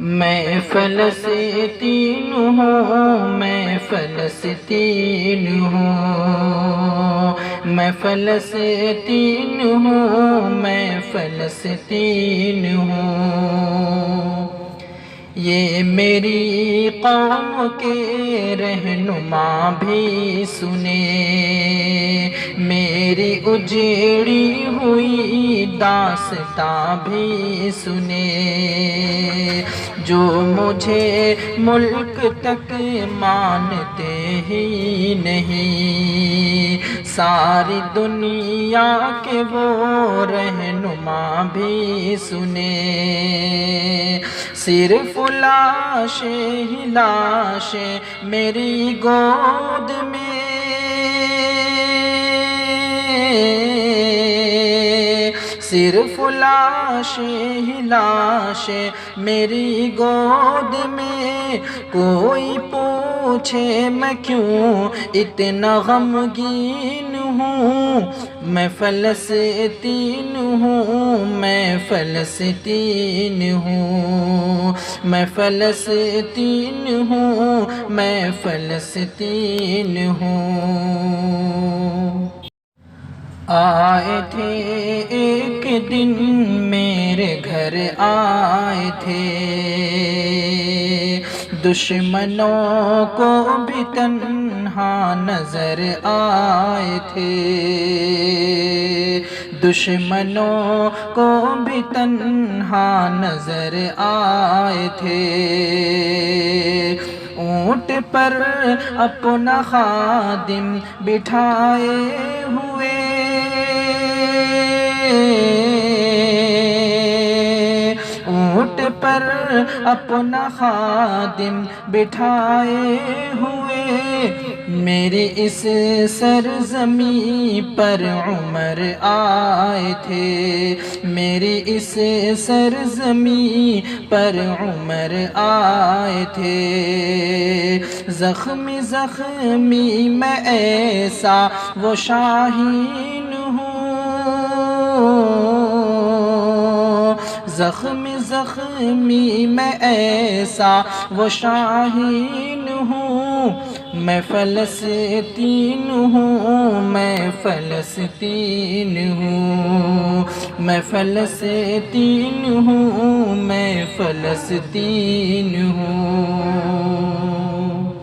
میں فلسطین ہوں، میں فلسطین ہوں، میں فلسطین ہوں، میں فلسطین ہوں۔ یہ میری قوم کے رہنما بھی سنے، میری اجڑی ہوئی داستاں بھی سنے، جو مجھے ملک تک مانتے ہی نہیں، ساری دنیا کے وہ رہنما بھی سنے، صرف لاشیں ہی لاشیں میری گود میں، صرف لاشیں ہی لاشیں میری گود میں، کوئی پوچھے میں کیوں اتنا غمگین ہوں، میں فلسطین ہوں، میں فلسطین ہوں، میں فلسطین ہوں، میں فلسطین ہوں۔ آئے تھے ایک دن میرے گھر آئے تھے، دشمنوں کو بھی تنہا نظر آئے تھے، دشمنوں کو بھی تنہا نظر آئے تھے، اونٹ پر اپنا خادم بٹھائے ہوئے، اونٹ پر اپنا خادم بٹھائے ہوئے، میری اس سرزمین پر عمر آئے تھے، میری اس سرزمین پر عمر آئے تھے، زخمی زخمی میں ایسا وہ شاہین ہوں، زخمی زخمی میں ایسا وہ شاہین ہوں، میں فلسطین ہوں، میں فلسطین ہوں، میں فلسطین ہوں، میں فلسطین ہوں۔